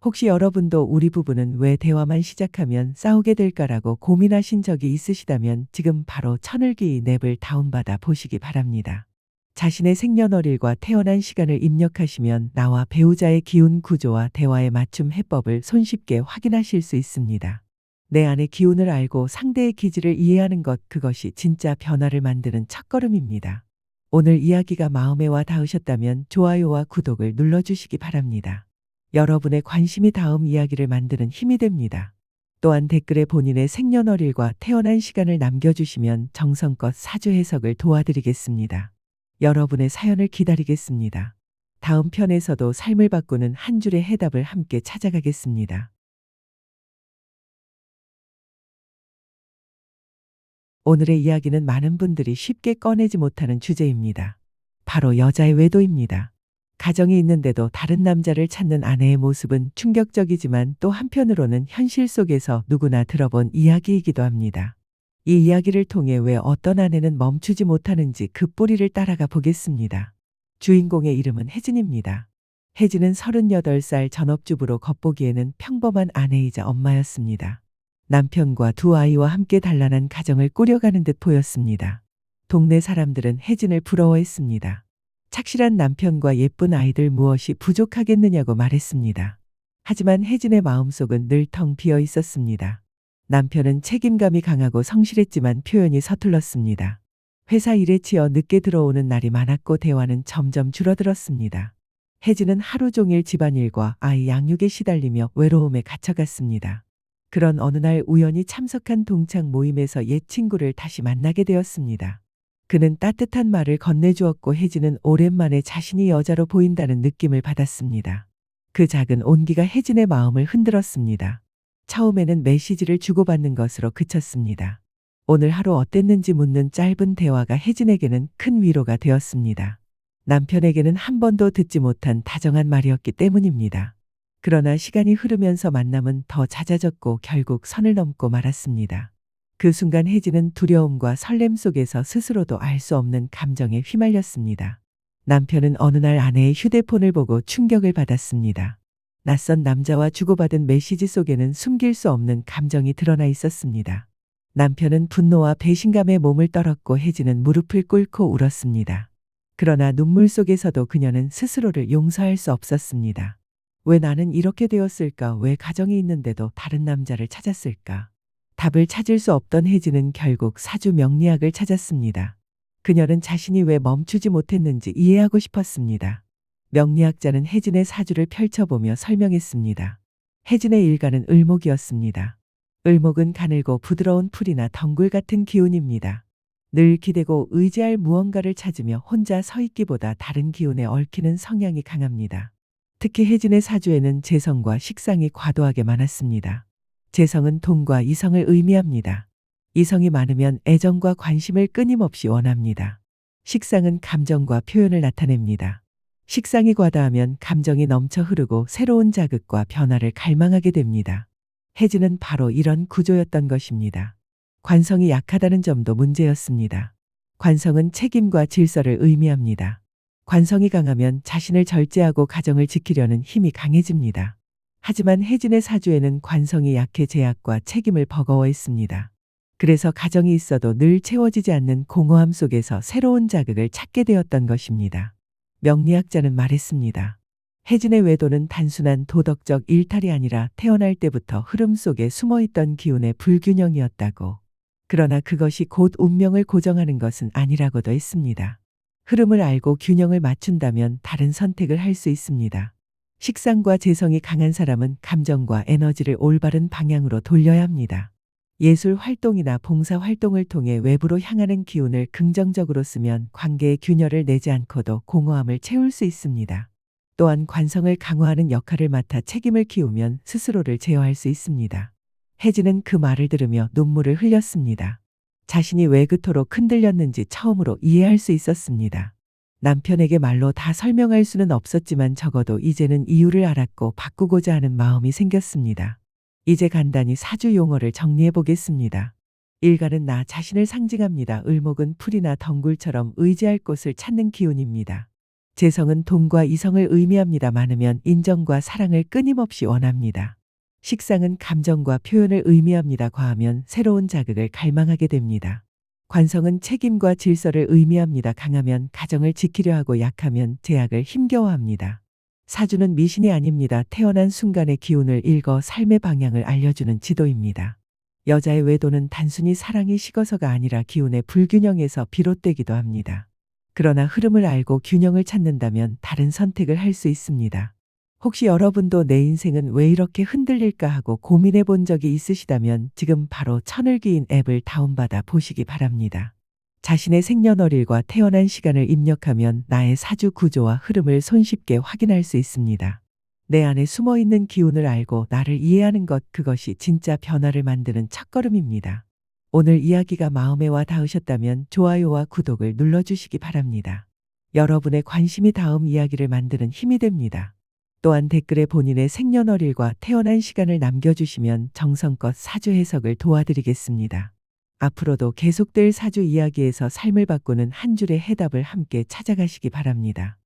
혹시 여러분도 우리 부부는 왜 대화만 시작하면 싸우게 될까라고 고민하신 적이 있으시다면 지금 바로 천을기 앱을 다운받아 보시기 바랍니다. 자신의 생년월일과 태어난 시간을 입력하시면 나와 배우자의 기운 구조와 대화의 맞춤 해법을 손쉽게 확인하실 수 있습니다. 내 안의 기운을 알고 상대의 기질을 이해하는 것, 그것이 진짜 변화를 만드는 첫걸음입니다. 오늘 이야기가 마음에 와 닿으셨다면 좋아요와 구독을 눌러주시기 바랍니다. 여러분의 관심이 다음 이야기를 만드는 힘이 됩니다. 또한 댓글에 본인의 생년월일과 태어난 시간을 남겨주시면 정성껏 사주 해석을 도와드리겠습니다. 여러분의 사연을 기다리겠습니다. 다음 편에서도 삶을 바꾸는 한 줄의 해답을 함께 찾아가겠습니다. 오늘의 이야기는 많은 분들이 쉽게 꺼내지 못하는 주제입니다. 바로 여자의 외도입니다. 가정이 있는데도 다른 남자를 찾는 아내의 모습은 충격적이지만 또 한편으로는 현실 속에서 누구나 들어본 이야기이기도 합니다. 이 이야기를 통해 왜 어떤 아내는 멈추지 못하는지 그 뿌리를 따라가 보겠습니다. 주인공의 이름은 혜진입니다. 혜진은 38살 전업주부로 겉보기에는 평범한 아내이자 엄마였습니다. 남편과 두 아이와 함께 단란한 가정을 꾸려가는 듯 보였습니다. 동네 사람들은 혜진을 부러워했습니다. 착실한 남편과 예쁜 아이들 무엇이 부족하겠느냐고 말했습니다. 하지만 혜진의 마음속은 늘 텅 비어 있었습니다. 남편은 책임감이 강하고 성실했지만 표현이 서툴렀습니다. 회사 일에 치여 늦게 들어오는 날이 많았고 대화는 점점 줄어들었습니다. 혜진은 하루 종일 집안일과 아이 양육에 시달리며 외로움에 갇혀갔습니다. 그런 어느 날 우연히 참석한 동창 모임에서 옛 친구를 다시 만나게 되었습니다. 그는 따뜻한 말을 건네주었고 혜진은 오랜만에 자신이 여자로 보인다는 느낌을 받았습니다. 그 작은 온기가 혜진의 마음을 흔들었습니다. 처음에는 메시지를 주고받는 것으로 그쳤습니다. 오늘 하루 어땠는지 묻는 짧은 대화가 혜진에게는 큰 위로가 되었습니다. 남편에게는 한 번도 듣지 못한 다정한 말이었기 때문입니다. 그러나 시간이 흐르면서 만남은 더 잦아졌고 결국 선을 넘고 말았습니다. 그 순간 혜진은 두려움과 설렘 속에서 스스로도 알 수 없는 감정에 휘말렸습니다. 남편은 어느 날 아내의 휴대폰을 보고 충격을 받았습니다. 낯선 남자와 주고받은 메시지 속에는 숨길 수 없는 감정이 드러나 있었습니다. 남편은 분노와 배신감에 몸을 떨었고 혜진은 무릎을 꿇고 울었습니다. 그러나 눈물 속에서도 그녀는 스스로를 용서할 수 없었습니다. 왜 나는 이렇게 되었을까? 왜 가정이 있는데도 다른 남자를 찾았을까? 답을 찾을 수 없던 혜진은 결국 사주 명리학을 찾았습니다. 그녀는 자신이 왜 멈추지 못했는지 이해하고 싶었습니다. 명리학자는 혜진의 사주를 펼쳐보며 설명했습니다. 혜진의 일간은 을목이었습니다. 을목은 가늘고 부드러운 풀이나 덩굴 같은 기운입니다. 늘 기대고 의지할 무언가를 찾으며 혼자 서 있기보다 다른 기운에 얽히는 성향이 강합니다. 특히 혜진의 사주에는 재성과 식상이 과도하게 많았습니다. 재성은 돈과 이성을 의미합니다. 이성이 많으면 애정과 관심을 끊임없이 원합니다. 식상은 감정과 표현을 나타냅니다. 식상이 과다하면 감정이 넘쳐 흐르고 새로운 자극과 변화를 갈망하게 됩니다. 혜진은 바로 이런 구조였던 것입니다. 관성이 약하다는 점도 문제였습니다. 관성은 책임과 질서를 의미합니다. 관성이 강하면 자신을 절제하고 가정을 지키려는 힘이 강해집니다. 하지만 혜진의 사주에는 관성이 약해 제약과 책임을 버거워했습니다. 그래서 가정이 있어도 늘 채워지지 않는 공허함 속에서 새로운 자극을 찾게 되었던 것입니다. 명리학자는 말했습니다. 혜진의 외도는 단순한 도덕적 일탈이 아니라 태어날 때부터 흐름 속에 숨어있던 기운의 불균형이었다고. 그러나 그것이 곧 운명을 고정하는 것은 아니라고도 했습니다. 흐름을 알고 균형을 맞춘다면 다른 선택을 할 수 있습니다. 식상과 재성이 강한 사람은 감정과 에너지를 올바른 방향으로 돌려야 합니다. 예술 활동이나 봉사 활동을 통해 외부로 향하는 기운을 긍정적으로 쓰면 관계의 균열을 내지 않고도 공허함을 채울 수 있습니다. 또한 관성을 강화하는 역할을 맡아 책임을 키우면 스스로를 제어할 수 있습니다. 혜진은 그 말을 들으며 눈물을 흘렸습니다. 자신이 왜 그토록 흔들렸는지 처음으로 이해할 수 있었습니다. 남편에게 말로 다 설명할 수는 없었지만 적어도 이제는 이유를 알았고 바꾸고자 하는 마음이 생겼습니다. 이제 간단히 사주 용어를 정리해 보겠습니다. 일간은 나 자신을 상징합니다. 을목은 풀이나 덩굴처럼 의지할 곳을 찾는 기운입니다. 재성은 돈과 이성을 의미합니다. 많으면 인정과 사랑을 끊임없이 원합니다. 식상은 감정과 표현을 의미합니다. 과하면 새로운 자극을 갈망하게 됩니다. 관성은 책임과 질서를 의미합니다. 강하면 가정을 지키려 하고 약하면 제약을 힘겨워합니다. 사주는 미신이 아닙니다. 태어난 순간의 기운을 읽어 삶의 방향을 알려주는 지도입니다. 여자의 외도는 단순히 사랑이 식어서가 아니라 기운의 불균형에서 비롯되기도 합니다. 그러나 흐름을 알고 균형을 찾는다면 다른 선택을 할 수 있습니다. 혹시 여러분도 내 인생은 왜 이렇게 흔들릴까 하고 고민해 본 적이 있으시다면 지금 바로 천을기인 앱을 다운받아 보시기 바랍니다. 자신의 생년월일과 태어난 시간을 입력하면 나의 사주 구조와 흐름을 손쉽게 확인할 수 있습니다. 내 안에 숨어있는 기운을 알고 나를 이해하는 것, 그것이 진짜 변화를 만드는 첫걸음입니다. 오늘 이야기가 마음에 와 닿으셨다면 좋아요와 구독을 눌러주시기 바랍니다. 여러분의 관심이 다음 이야기를 만드는 힘이 됩니다. 또한 댓글에 본인의 생년월일과 태어난 시간을 남겨주시면 정성껏 사주 해석을 도와드리겠습니다. 앞으로도 계속될 사주 이야기에서 삶을 바꾸는 한 줄의 해답을 함께 찾아가시기 바랍니다.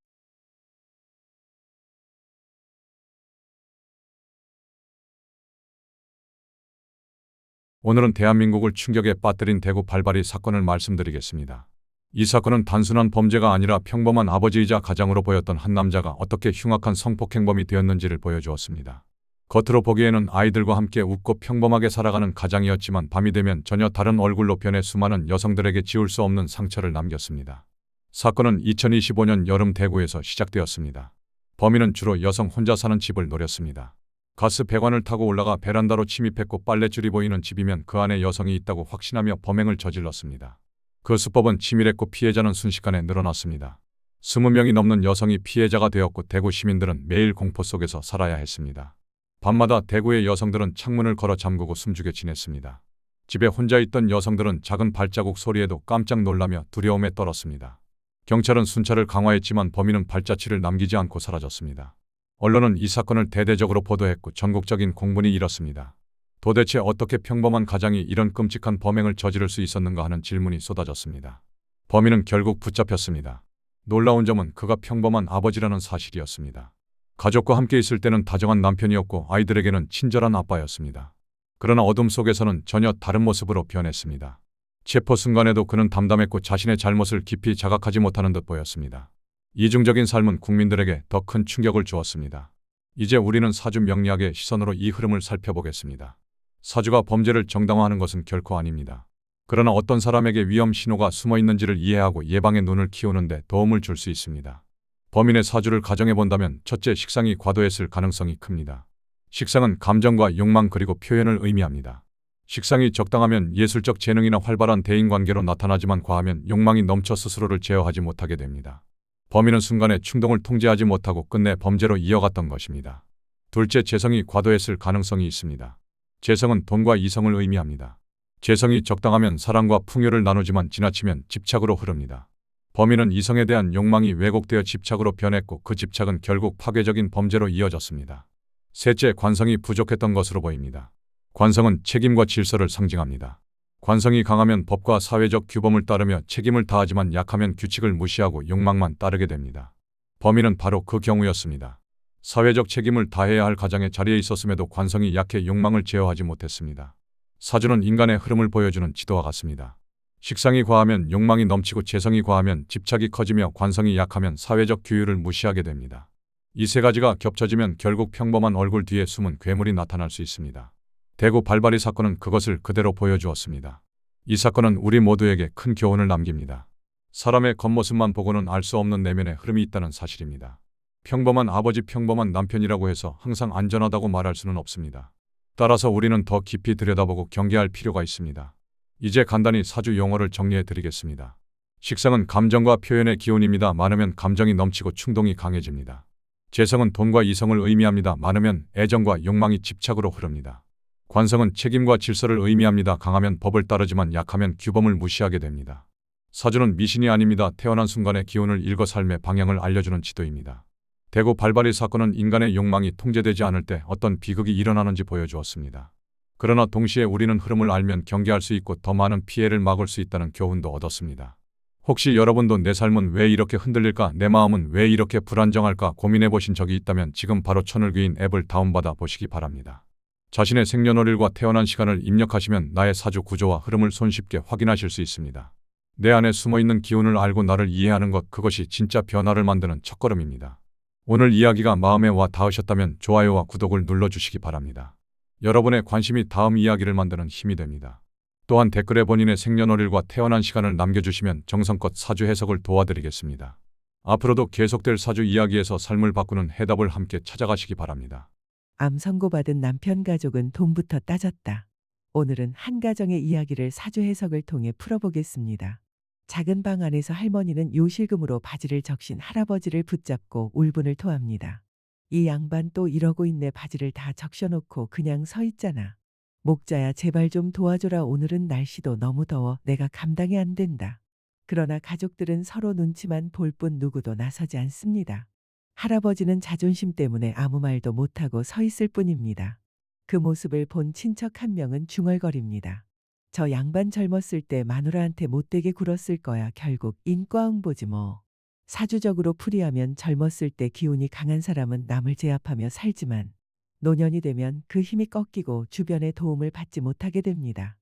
오늘은 대한민국을 충격에 빠뜨린 대구 발바리 사건을 말씀드리겠습니다. 이 사건은 단순한 범죄가 아니라 평범한 아버지이자 가장으로 보였던 한 남자가 어떻게 흉악한 성폭행범이 되었는지를 보여주었습니다. 겉으로 보기에는 아이들과 함께 웃고 평범하게 살아가는 가장이었지만 밤이 되면 전혀 다른 얼굴로 변해 수많은 여성들에게 지울 수 없는 상처를 남겼습니다. 사건은 2025년 여름 대구에서 시작되었습니다. 범인은 주로 여성 혼자 사는 집을 노렸습니다. 가스 배관을 타고 올라가 베란다로 침입했고 빨랫줄이 보이는 집이면 그 안에 여성이 있다고 확신하며 범행을 저질렀습니다. 그 수법은 치밀했고 피해자는 순식간에 늘어났습니다. 20명이 넘는 여성이 피해자가 되었고 대구 시민들은 매일 공포 속에서 살아야 했습니다. 밤마다 대구의 여성들은 창문을 걸어 잠그고 숨죽여 지냈습니다. 집에 혼자 있던 여성들은 작은 발자국 소리에도 깜짝 놀라며 두려움에 떨었습니다. 경찰은 순찰을 강화했지만 범인은 발자취를 남기지 않고 사라졌습니다. 언론은 이 사건을 대대적으로 보도했고 전국적인 공분이 일었습니다. 도대체 어떻게 평범한 가장이 이런 끔찍한 범행을 저지를 수 있었는가 하는 질문이 쏟아졌습니다. 범인은 결국 붙잡혔습니다. 놀라운 점은 그가 평범한 아버지라는 사실이었습니다. 가족과 함께 있을 때는 다정한 남편이었고 아이들에게는 친절한 아빠였습니다. 그러나 어둠 속에서는 전혀 다른 모습으로 변했습니다. 체포 순간에도 그는 담담했고 자신의 잘못을 깊이 자각하지 못하는 듯 보였습니다. 이중적인 삶은 국민들에게 더 큰 충격을 주었습니다. 이제 우리는 사주 명리학의 시선으로 이 흐름을 살펴보겠습니다. 사주가 범죄를 정당화하는 것은 결코 아닙니다. 그러나 어떤 사람에게 위험 신호가 숨어 있는지를 이해하고 예방의 눈을 키우는 데 도움을 줄 수 있습니다. 범인의 사주를 가정해 본다면 첫째, 식상이 과도했을 가능성이 큽니다. 식상은 감정과 욕망 그리고 표현을 의미합니다. 식상이 적당하면 예술적 재능이나 활발한 대인관계로 나타나지만 과하면 욕망이 넘쳐 스스로를 제어하지 못하게 됩니다. 범인은 순간에 충동을 통제하지 못하고 끝내 범죄로 이어갔던 것입니다. 둘째, 재성이 과도했을 가능성이 있습니다. 재성은 돈과 이성을 의미합니다. 재성이 적당하면 사랑과 풍요를 나누지만 지나치면 집착으로 흐릅니다. 범인은 이성에 대한 욕망이 왜곡되어 집착으로 변했고 그 집착은 결국 파괴적인 범죄로 이어졌습니다. 셋째, 관성이 부족했던 것으로 보입니다. 관성은 책임과 질서를 상징합니다. 관성이 강하면 법과 사회적 규범을 따르며 책임을 다하지만 약하면 규칙을 무시하고 욕망만 따르게 됩니다. 범인은 바로 그 경우였습니다. 사회적 책임을 다해야 할 가장의 자리에 있었음에도 관성이 약해 욕망을 제어하지 못했습니다. 사주는 인간의 흐름을 보여주는 지도와 같습니다. 식상이 과하면 욕망이 넘치고 재성이 과하면 집착이 커지며 관성이 약하면 사회적 규율을 무시하게 됩니다. 이 세 가지가 겹쳐지면 결국 평범한 얼굴 뒤에 숨은 괴물이 나타날 수 있습니다. 대구 발바리 사건은 그것을 그대로 보여주었습니다. 이 사건은 우리 모두에게 큰 교훈을 남깁니다. 사람의 겉모습만 보고는 알 수 없는 내면의 흐름이 있다는 사실입니다. 평범한 아버지, 평범한 남편이라고 해서 항상 안전하다고 말할 수는 없습니다. 따라서 우리는 더 깊이 들여다보고 경계할 필요가 있습니다. 이제 간단히 사주 용어를 정리해 드리겠습니다. 식상은 감정과 표현의 기운입니다. 많으면 감정이 넘치고 충동이 강해집니다. 재성은 돈과 이성을 의미합니다. 많으면 애정과 욕망이 집착으로 흐릅니다. 관성은 책임과 질서를 의미합니다. 강하면 법을 따르지만 약하면 규범을 무시하게 됩니다. 사주는 미신이 아닙니다. 태어난 순간의 기운을 읽어 삶의 방향을 알려주는 지도입니다. 대구 발바리 사건은 인간의 욕망이 통제되지 않을 때 어떤 비극이 일어나는지 보여주었습니다. 그러나 동시에 우리는 흐름을 알면 경계할 수 있고 더 많은 피해를 막을 수 있다는 교훈도 얻었습니다. 혹시 여러분도 내 삶은 왜 이렇게 흔들릴까? 내 마음은 왜 이렇게 불안정할까? 고민해 보신 적이 있다면 지금 바로 천을귀인 앱을 다운받아 보시기 바랍니다. 자신의 생년월일과 태어난 시간을 입력하시면 나의 사주 구조와 흐름을 손쉽게 확인하실 수 있습니다. 내 안에 숨어있는 기운을 알고 나를 이해하는 것, 그것이 진짜 변화를 만드는 첫걸음입니다. 오늘 이야기가 마음에 와 닿으셨다면 좋아요와 구독을 눌러주시기 바랍니다. 여러분의 관심이 다음 이야기를 만드는 힘이 됩니다. 또한 댓글에 본인의 생년월일과 태어난 시간을 남겨주시면 정성껏 사주 해석을 도와드리겠습니다. 앞으로도 계속될 사주 이야기에서 삶을 바꾸는 해답을 함께 찾아가시기 바랍니다. 암 선고받은 남편 가족은 돈부터 따졌다. 오늘은 한 가정의 이야기를 사주 해석을 통해 풀어보겠습니다. 작은 방 안에서 할머니는 요실금으로 바지를 적신 할아버지를 붙잡고 울분을 토합니다. 이 양반 또 이러고 있네. 바지를 다 적셔놓고 그냥 서 있잖아. 목자야, 제발 좀 도와줘라. 오늘은 날씨도 너무 더워. 내가 감당이 안 된다. 그러나 가족들은 서로 눈치만 볼 뿐 누구도 나서지 않습니다. 할아버지는 자존심 때문에 아무 말도 못하고 서 있을 뿐입니다. 그 모습을 본 친척 한 명은 중얼거립니다. 저 양반 젊었을 때 마누라한테 못되게 굴었을 거야. 결국 인과응보지 뭐. 사주적으로 풀이하면 젊었을 때 기운이 강한 사람은 남을 제압하며 살지만 노년이 되면 그 힘이 꺾이고 주변의 도움을 받지 못하게 됩니다.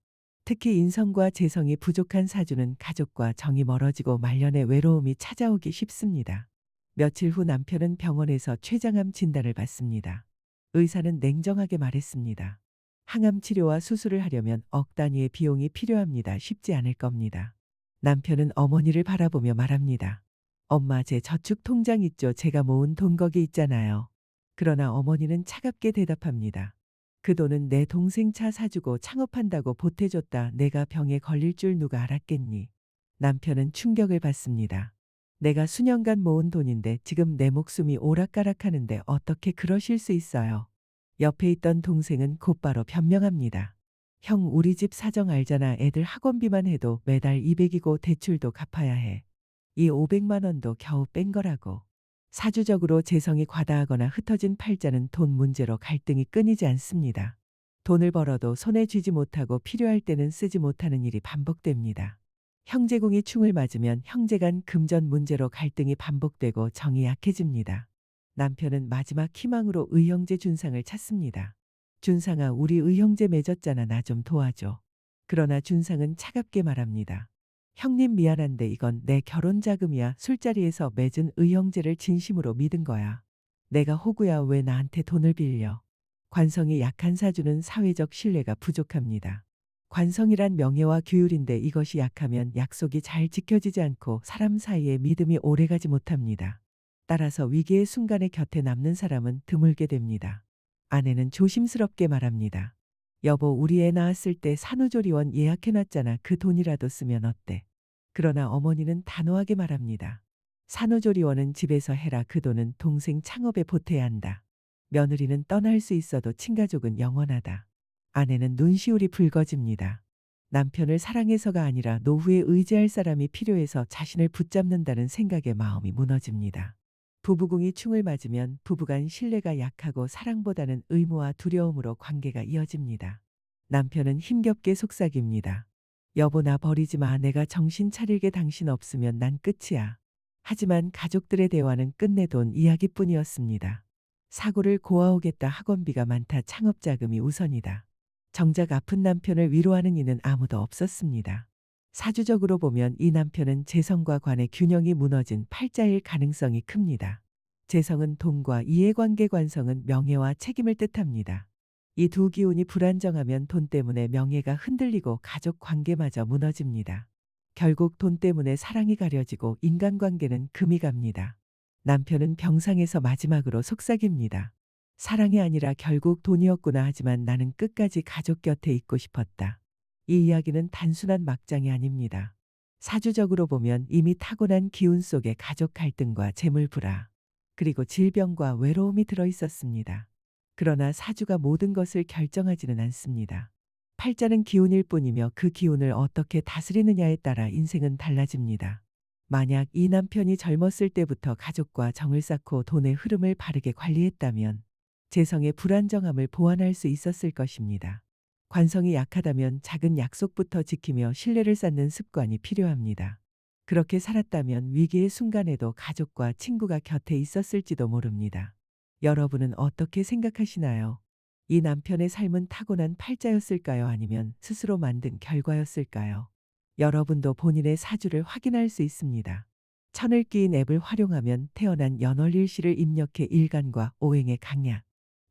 특히 인성과 재성이 부족한 사주는 가족과 정이 멀어지고 말년에 외로움이 찾아오기 쉽습니다. 며칠 후 남편은 병원에서 췌장암 진단을 받습니다. 의사는 냉정하게 말했습니다. 항암 치료와 수술을 하려면 억 단위의 비용이 필요합니다. 쉽지 않을 겁니다. 남편은 어머니를 바라보며 말합니다. 엄마, 제 저축 통장 있죠? 제가 모은 돈 거기 있잖아요. 그러나 어머니는 차갑게 대답합니다. 그 돈은 내 동생 차 사주고 창업한다고 보태줬다. 내가 병에 걸릴 줄 누가 알았겠니? 남편은 충격을 받습니다. 내가 수년간 모은 돈인데 지금 내 목숨이 오락가락하는데 어떻게 그러실 수 있어요? 옆에 있던 동생은 곧바로 변명합니다. 형, 우리 집 사정 알잖아. 애들 학원비만 해도 매달 200이고 대출도 갚아야 해. 이 500만 원도 겨우 뺀 거라고. 사주적으로 재성이 과다하거나 흩어진 팔자는 돈 문제로 갈등이 끊이지 않습니다. 돈을 벌어도 손에 쥐지 못하고 필요할 때는 쓰지 못하는 일이 반복됩니다. 형제궁이 충을 맞으면 형제 간 금전 문제로 갈등이 반복되고 정이 약해집니다. 남편은 마지막 희망으로 의형제 준상을 찾습니다. 준상아, 우리 의형제 맺었잖아. 나 좀 도와줘. 그러나 준상은 차갑게 말합니다. 형님 미안한데 이건 내 결혼 자금이야. 술자리에서 맺은 의형제를 진심으로 믿은 거야. 내가 호구야. 왜 나한테 돈을 빌려? 관성이 약한 사주는 사회적 신뢰가 부족합니다. 관성이란 명예와 규율인데 이것이 약하면 약속이 잘 지켜지지 않고 사람 사이에 믿음이 오래가지 못합니다. 따라서 위기의 순간에 곁에 남는 사람은 드물게 됩니다. 아내는 조심스럽게 말합니다. 여보, 우리 애 낳았을 때 산후조리원 예약해놨잖아. 그 돈이라도 쓰면 어때? 그러나 어머니는 단호하게 말합니다. 산후조리원은 집에서 해라. 그 돈은 동생 창업에 보태야 한다. 며느리는 떠날 수 있어도 친가족은 영원하다. 아내는 눈시울이 붉어집니다. 남편을 사랑해서가 아니라 노후에 의지할 사람이 필요해서 자신을 붙잡는다는 생각에 마음이 무너집니다. 부부궁이 충을 맞으면 부부간 신뢰가 약하고 사랑보다는 의무와 두려움으로 관계가 이어집니다. 남편은 힘겹게 속삭입니다. 여보, 나 버리지 마. 내가 정신 차리게 당신 없으면 난 끝이야. 하지만 가족들의 대화는 끝내 돈 이야기뿐이었습니다. 사고를 고아오겠다. 학원비가 많다. 창업자금이 우선이다. 정작 아픈 남편을 위로하는 이는 아무도 없었습니다. 사주적으로 보면 이 남편은 재성과 관의 균형이 무너진 팔자일 가능성이 큽니다. 재성은 돈과 이해관계, 관성은 명예와 책임을 뜻합니다. 이 두 기운이 불안정하면 돈 때문에 명예가 흔들리고 가족 관계마저 무너집니다. 결국 돈 때문에 사랑이 가려지고 인간관계는 금이 갑니다. 남편은 병상에서 마지막으로 속삭입니다. 사랑이 아니라 결국 돈이었구나. 하지만 나는 끝까지 가족 곁에 있고 싶었다. 이 이야기는 단순한 막장이 아닙니다. 사주적으로 보면 이미 타고난 기운 속에 가족 갈등과 재물 불화, 그리고 질병과 외로움이 들어 있었습니다. 그러나 사주가 모든 것을 결정하지는 않습니다. 팔자는 기운일 뿐이며 그 기운을 어떻게 다스리느냐에 따라 인생은 달라집니다. 만약 이 남편이 젊었을 때부터 가족과 정을 쌓고 돈의 흐름을 바르게 관리했다면 재성의 불안정함을 보완할 수 있었을 것입니다. 관성이 약하다면 작은 약속부터 지키며 신뢰를 쌓는 습관이 필요합니다. 그렇게 살았다면 위기의 순간에도 가족과 친구가 곁에 있었을지도 모릅니다. 여러분은 어떻게 생각하시나요? 이 남편의 삶은 타고난 팔자였을까요? 아니면 스스로 만든 결과였을까요? 여러분도 본인의 사주를 확인할 수 있습니다. 천을 끼인 앱을 활용하면 태어난 연월일시를 입력해 일간과 오행의 강약,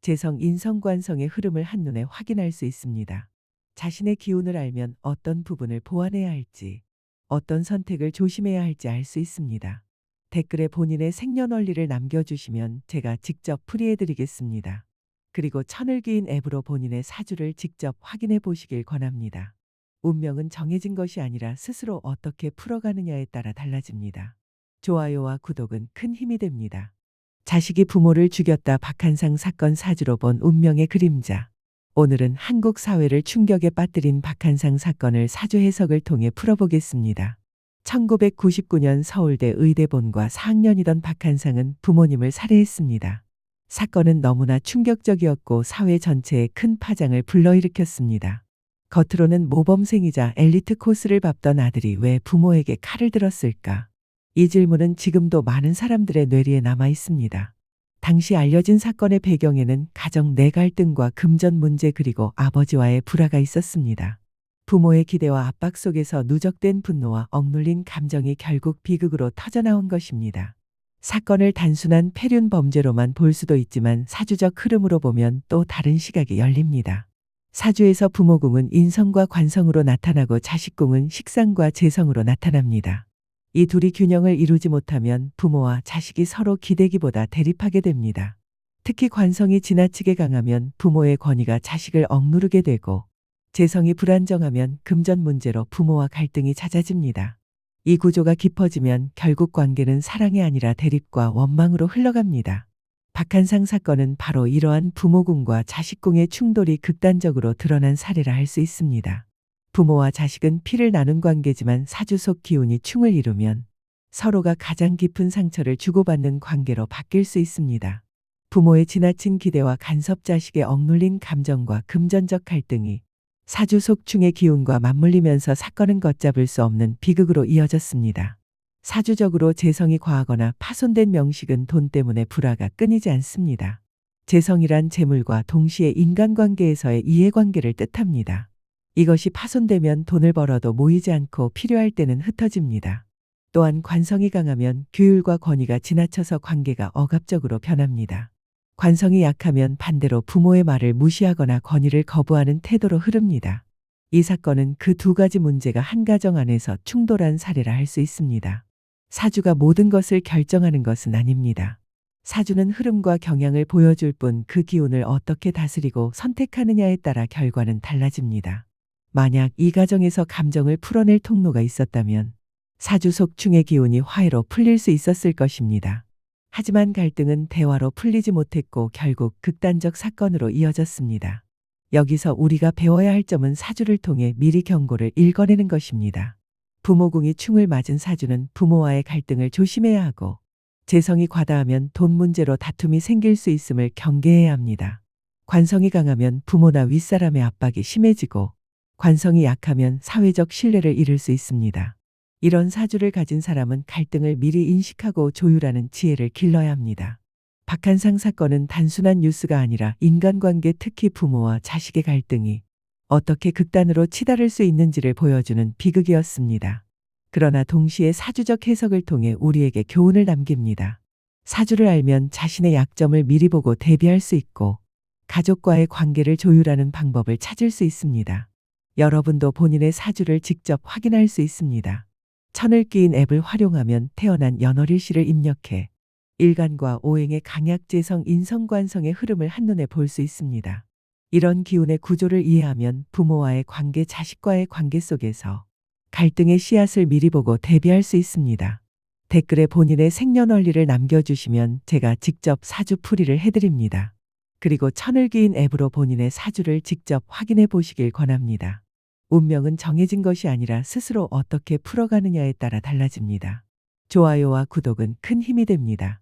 재성, 인성관성의 흐름을 한눈에 확인할 수 있습니다. 자신의 기운을 알면 어떤 부분을 보완해야 할지, 어떤 선택을 조심해야 할지 알 수 있습니다. 댓글에 본인의 생년월일을 남겨주시면 제가 직접 풀이해드리겠습니다. 그리고 천을 기인 앱으로 본인의 사주를 직접 확인해 보시길 권합니다. 운명은 정해진 것이 아니라 스스로 어떻게 풀어가느냐에 따라 달라집니다. 좋아요와 구독은 큰 힘이 됩니다. 자식이 부모를 죽였다. 박한상 사건 사주로 본 운명의 그림자. 오늘은 한국 사회를 충격에 빠뜨린 박한상 사건을 사주 해석을 통해 풀어보겠습니다. 1999년 서울대 의대본과 4학년이던 박한상은 부모님을 살해했습니다. 사건은 너무나 충격적이었고 사회 전체에 큰 파장을 불러일으켰습니다. 겉으로는 모범생이자 엘리트 코스를 밟던 아들이 왜 부모에게 칼을 들었을까? 이 질문은 지금도 많은 사람들의 뇌리에 남아 있습니다. 당시 알려진 사건의 배경에는 가정 내 갈등과 금전 문제 그리고 아버지와의 불화가 있었습니다. 부모의 기대와 압박 속에서 누적된 분노와 억눌린 감정이 결국 비극으로 터져나온 것입니다. 사건을 단순한 폐륜 범죄로만 볼 수도 있지만 사주적 흐름으로 보면 또 다른 시각이 열립니다. 사주에서 부모궁은 인성과 관성으로 나타나고 자식궁은 식상과 재성으로 나타납니다. 이 둘이 균형을 이루지 못하면 부모와 자식이 서로 기대기보다 대립하게 됩니다. 특히 관성이 지나치게 강하면 부모의 권위가 자식을 억누르게 되고 재성이 불안정하면 금전 문제로 부모와 갈등이 잦아집니다. 이 구조가 깊어지면 결국 관계는 사랑이 아니라 대립과 원망으로 흘러갑니다. 박한상 사건은 바로 이러한 부모궁과 자식궁의 충돌이 극단적으로 드러난 사례라 할 수 있습니다. 부모와 자식은 피를 나눈 관계지만 사주 속 기운이 충을 이루면 서로가 가장 깊은 상처를 주고받는 관계로 바뀔 수 있습니다. 부모의 지나친 기대와 간섭, 자식의 억눌린 감정과 금전적 갈등이 사주 속 충의 기운과 맞물리면서 사건은 걷잡을 수 없는 비극으로 이어졌습니다. 사주적으로 재성이 과하거나 파손된 명식은 돈 때문에 불화가 끊이지 않습니다. 재성이란 재물과 동시에 인간관계에서의 이해관계를 뜻합니다. 이것이 파손되면 돈을 벌어도 모이지 않고 필요할 때는 흩어집니다. 또한 관성이 강하면 규율과 권위가 지나쳐서 관계가 억압적으로 변합니다. 관성이 약하면 반대로 부모의 말을 무시하거나 권위를 거부하는 태도로 흐릅니다. 이 사건은 그 두 가지 문제가 한 가정 안에서 충돌한 사례라 할 수 있습니다. 사주가 모든 것을 결정하는 것은 아닙니다. 사주는 흐름과 경향을 보여줄 뿐 그 기운을 어떻게 다스리고 선택하느냐에 따라 결과는 달라집니다. 만약 이 가정에서 감정을 풀어낼 통로가 있었다면 사주 속 충의 기운이 화해로 풀릴 수 있었을 것입니다. 하지만 갈등은 대화로 풀리지 못했고 결국 극단적 사건으로 이어졌습니다. 여기서 우리가 배워야 할 점은 사주를 통해 미리 경고를 읽어내는 것입니다. 부모궁이 충을 맞은 사주는 부모와의 갈등을 조심해야 하고 재성이 과다하면 돈 문제로 다툼이 생길 수 있음을 경계해야 합니다. 관성이 강하면 부모나 윗사람의 압박이 심해지고 관성이 약하면 사회적 신뢰를 잃을 수 있습니다. 이런 사주를 가진 사람은 갈등을 미리 인식하고 조율하는 지혜를 길러야 합니다. 박한상 사건은 단순한 뉴스가 아니라 인간관계, 특히 부모와 자식의 갈등이 어떻게 극단으로 치달을 수 있는지를 보여주는 비극이었습니다. 그러나 동시에 사주적 해석을 통해 우리에게 교훈을 남깁니다. 사주를 알면 자신의 약점을 미리 보고 대비할 수 있고 가족과의 관계를 조율하는 방법을 찾을 수 있습니다. 여러분도 본인의 사주를 직접 확인할 수 있습니다. 천을 끼인 앱을 활용하면 태어난 연월일시를 입력해 일간과 오행의 강약, 재성, 인성관성의 흐름을 한눈에 볼 수 있습니다. 이런 기운의 구조를 이해하면 부모와의 관계, 자식과의 관계 속에서 갈등의 씨앗을 미리 보고 대비할 수 있습니다. 댓글에 본인의 생년월일을 남겨주시면 제가 직접 사주 풀이를 해드립니다. 그리고 천을 기인 앱으로 본인의 사주를 직접 확인해 보시길 권합니다. 운명은 정해진 것이 아니라 스스로 어떻게 풀어가느냐에 따라 달라집니다. 좋아요와 구독은 큰 힘이 됩니다.